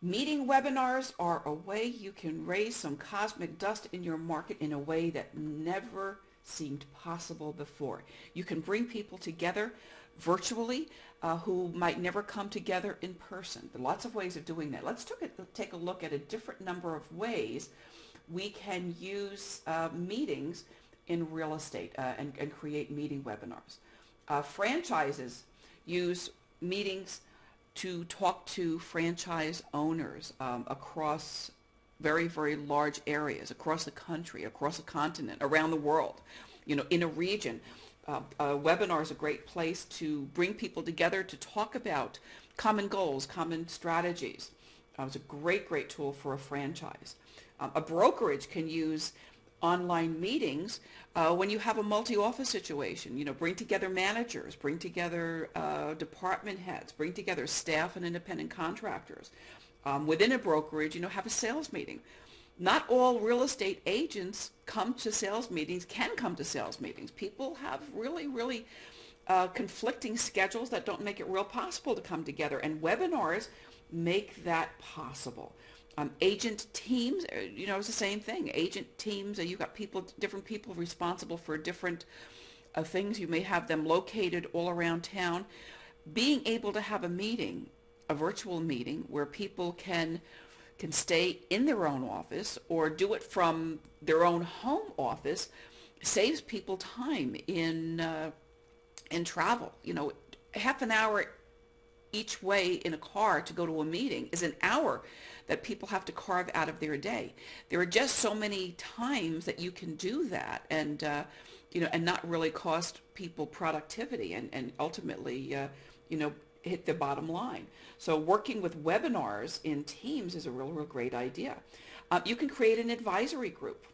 Meeting webinars are a way you can raise some cosmic dust in your market in a way that never seemed possible before. You can bring people together virtually who might never come together in person. There are lots of ways of doing that. Let's take a look at a different number of ways we can use meetings in real estate and create meeting webinars. Franchises use meetings to talk to franchise owners across very, very large areas, across the country, across a continent, around the world, in a region. A webinar is a great place to bring people together to talk about common goals, common strategies. It's a great, great tool for a franchise. A brokerage can use online meetings when you have a multi-office situation. Bring together managers, bring together department heads, bring together staff and independent contractors. Within a brokerage, have a sales meeting. Not all real estate agents can come to sales meetings. People have really, really conflicting schedules that don't make it real possible to come together, and webinars make that possible. Agent teams, it's the same thing. Agent teams, you've got different people responsible for different things. You may have them located all around town. Being able to have a virtual meeting where people can stay in their own office or do it from their own home office saves people time in travel. Half an hour each way in a car to go to a meeting is an hour that people have to carve out of their day. There are just so many times that you can do that and not really cost people productivity and ultimately hit the bottom line. So working with webinars in teams is a real, real great idea. You can create an advisory group.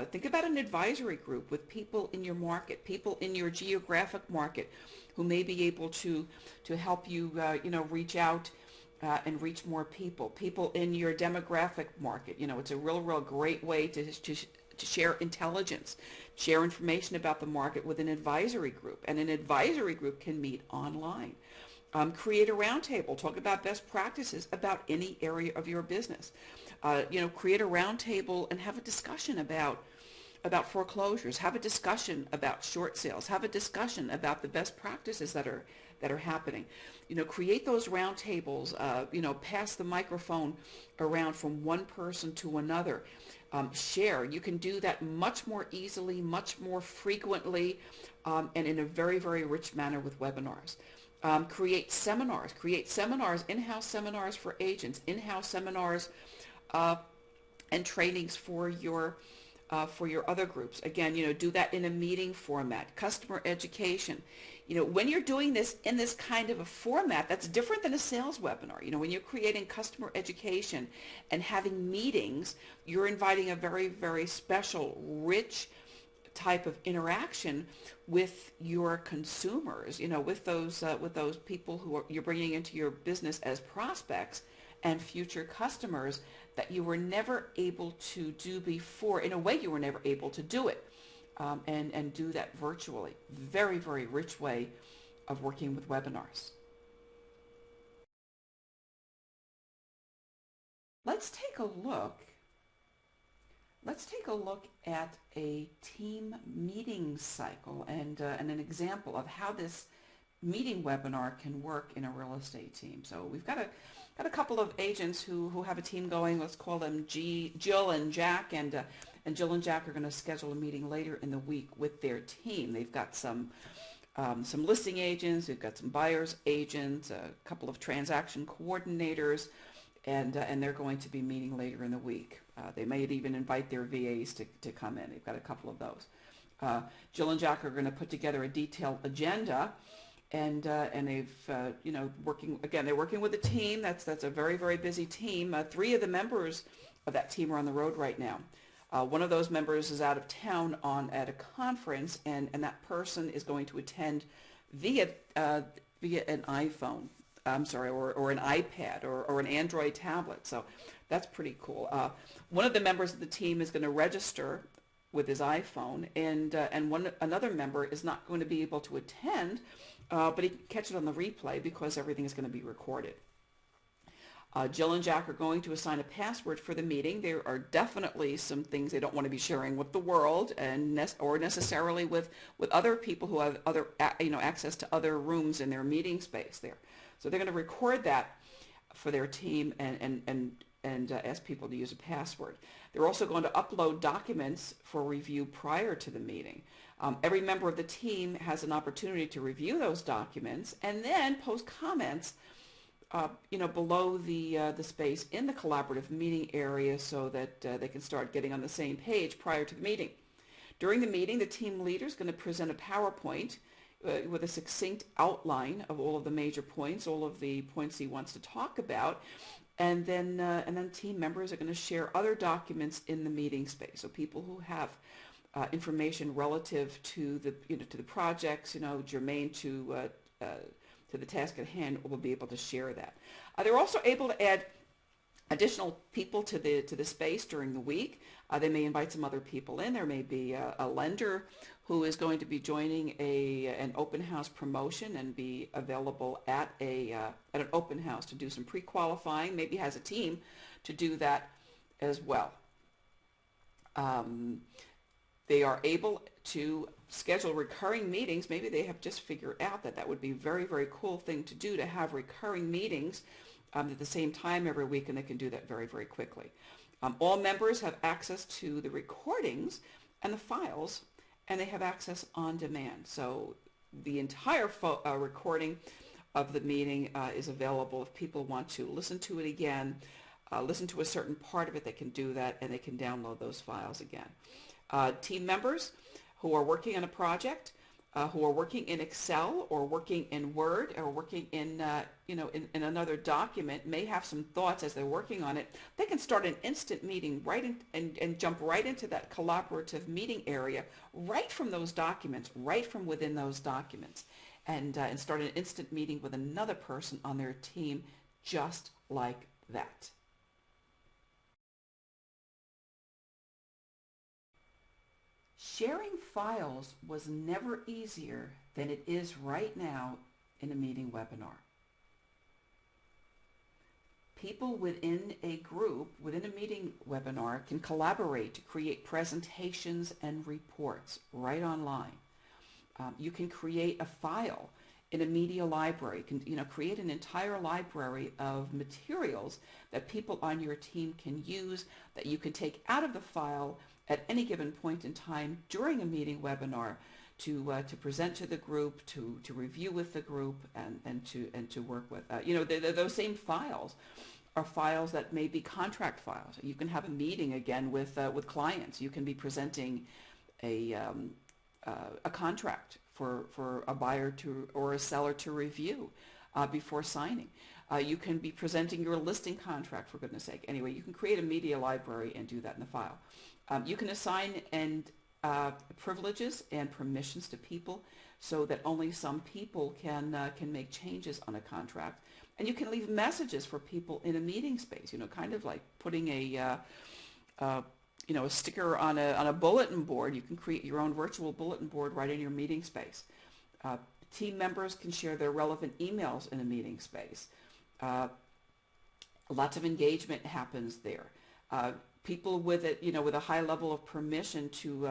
Think about an advisory group with people in your market, people in your geographic market who may be able to help you, reach out and reach more people in your demographic market. It's a real, real great way to share intelligence, share information about the market with an advisory group. And an advisory group can meet online. Create a roundtable. Talk about best practices about any area of your business. Create a roundtable and have a discussion about foreclosures. Have a discussion about short sales. Have a discussion about the best practices that are happening. Create those roundtables. Pass the microphone around from one person to another. Share. You can do that much more easily, much more frequently, and in a very, very rich manner with webinars. Create seminars, in-house seminars for agents, in-house seminars and trainings for your other groups. Again, do that in a meeting format. Customer education. When you're doing this in this kind of a format, that's different than a sales webinar. When you're creating customer education and having meetings, you're inviting a very, very special, rich type of interaction with your consumers, with those people you're bringing into your business as prospects and future customers that you were never able to do before. In a way, you were never able to do it and do that virtually. Very, very rich way of working with webinars. Let's take a look at a team meeting cycle and an example of how this meeting webinar can work in a real estate team. So we've got a couple of agents who have a team going. Let's call them Jill and Jack, and Jill and Jack are going to schedule a meeting later in the week with their team. They've got some listing agents, we've got some buyers agents, a couple of transaction coordinators, and they're going to be meeting later in the week. They may even invite their VAs to come in. They've got a couple of those. Jill and Jack are going to put together a detailed agenda, and they've they're working with a team. That's a very, very busy team. 3 of the members of that team are on the road right now. One of those members is out of town at a conference, and that person is going to attend via an iPhone. I'm sorry, or an iPad or an Android tablet. So that's pretty cool. One of the members of the team is going to register with his iPhone, and another member is not going to be able to attend, but he can catch it on the replay because everything is going to be recorded. Jill and Jack are going to assign a password for the meeting. There are definitely some things they don't want to be sharing with the world or necessarily with other people who have other access to other rooms in their meeting space there. So they're going to record that for their team and ask people to use a password. They're also going to upload documents for review prior to the meeting. Every member of the team has an opportunity to review those documents and then post comments below the space in the collaborative meeting area so that they can start getting on the same page prior to the meeting. During the meeting, the team leader is going to present a PowerPoint with a succinct outline of all of the major points, all of the points he wants to talk about, and then team members are going to share other documents in the meeting space. So people who have information relative to the projects, germane to the task at hand, will be able to share that. They're also able to add additional people to the space during the week. They may invite some other people in. There may be a lender who is going to be joining an open house promotion and be available at an open house to do some pre-qualifying. Maybe has a team to do that as well. They are able to schedule recurring meetings. Maybe they have just figured out that would be a very, very cool thing to do, to have recurring meetings at the same time every week, and they can do that very, very quickly. All members have access to the recordings and the files, and they have access on demand. So the entire recording of the meeting is available. If people want to listen to it again, listen to a certain part of it, they can do that, and they can download those files again. Team members who are working on a project, who are working in Excel or working in Word or working in another document, may have some thoughts as they're working on it. They can start an instant meeting and jump right into that collaborative meeting area right from those documents, right from within those documents, and start an instant meeting with another person on their team just like that. Sharing files was never easier than it is right now in a meeting webinar. People within a group, within a meeting webinar, can collaborate to create presentations and reports right online. You can create a file in a media library. You can create an entire library of materials that people on your team can use, that you can take out of the file at any given point in time during a meeting webinar to present to the group, to review with the group, and to work with. Those same files are files that may be contract files. You can have a meeting again with clients. You can be presenting a contract for a buyer or a seller to review before signing. You can be presenting your listing contract, for goodness sake. Anyway, you can create a media library and do that in the file. You can assign privileges and permissions to people so that only some people can make changes on a contract. And you can leave messages for people in a meeting space, kind of like putting a sticker on a bulletin board. You can create your own virtual bulletin board right in your meeting space. Team members can share their relevant emails in a meeting space. Lots of engagement happens there. People with a high level of permission to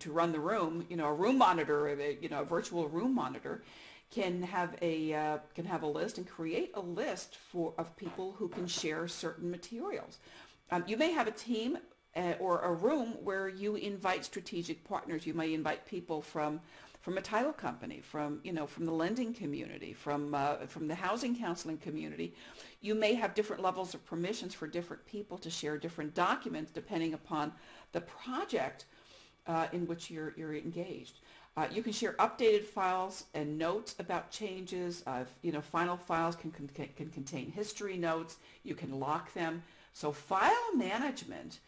run the room, a room monitor, a virtual room monitor, can have a list and create a list of people who can share certain materials. You may have a team or a room where you invite strategic partners. You may invite people from a title company, from the lending community, from the housing counseling community. You may have different levels of permissions for different people to share different documents depending upon the project in which you're engaged. You can share updated files and notes about changes. Final files can contain history notes. You can lock them. So file management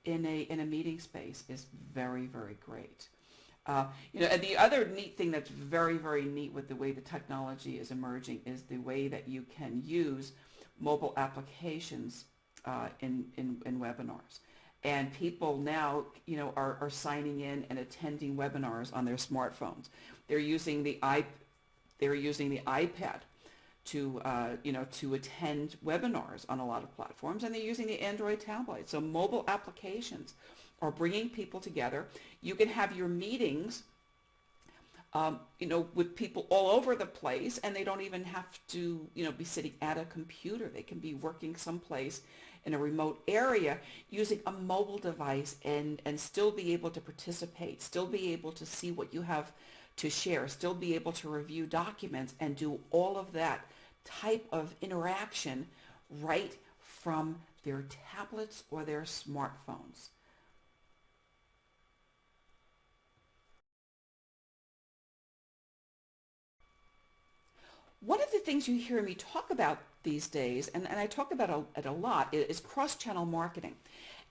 in a meeting space is very, very great. And the other neat thing that's very, very neat with the way the technology is emerging is the way that you can use mobile applications in webinars. And people now, are signing in and attending webinars on their smartphones. They're using the iPad to attend webinars on a lot of platforms, and they're using the Android tablet. So mobile applications are bringing people together. You can have your meetings with people all over the place, and they don't even have to, be sitting at a computer. They can be working someplace in a remote area using a mobile device and still be able to participate, still be able to see what you have to share, still be able to review documents and do all of that type of interaction right from their tablets or their smartphones. One of the things you hear me talk about these days, and I talk about it a lot, is cross-channel marketing.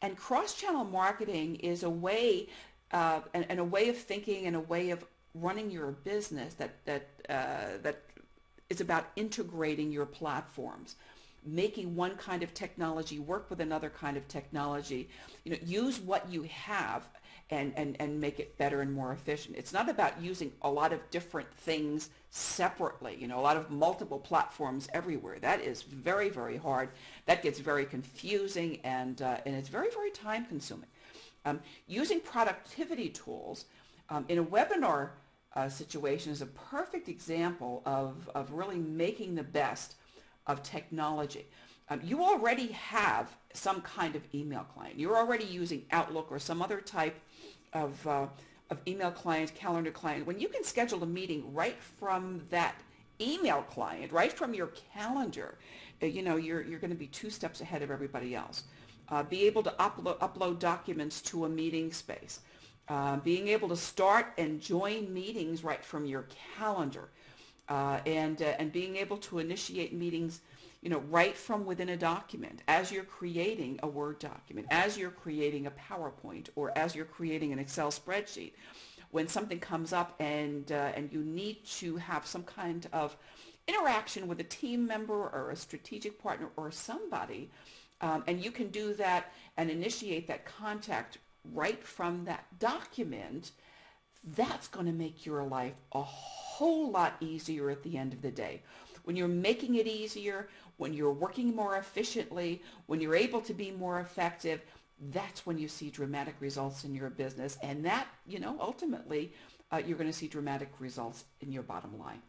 And cross-channel marketing is a way, and a way of thinking and a way of running your business that is about integrating your platforms, making one kind of technology work with another kind of technology. Use what you have and make it better and more efficient. It's not about using a lot of different things separately, a lot of multiple platforms everywhere. That is very, very hard. That gets very confusing, and it's very, very time consuming. Using productivity tools in a webinar situation is a perfect example of really making the best of technology. You already have some kind of email client. You're already using Outlook or some other type of email client, calendar client. When you can schedule a meeting right from that email client, right from your calendar, you're going to be 2 steps ahead of everybody else. Be able to upload documents to a meeting space. Being able to start and join meetings right from your calendar, and being able to initiate meetings right from within a document, as you're creating a Word document, as you're creating a PowerPoint, or as you're creating an Excel spreadsheet. When something comes up and you need to have some kind of interaction with a team member or a strategic partner or somebody, and you can do that and initiate that contact right from that document, that's going to make your life a whole lot easier at the end of the day. When you're making it easier, when you're working more efficiently, when you're able to be more effective, that's when you see dramatic results in your business. And that, ultimately, you're going to see dramatic results in your bottom line.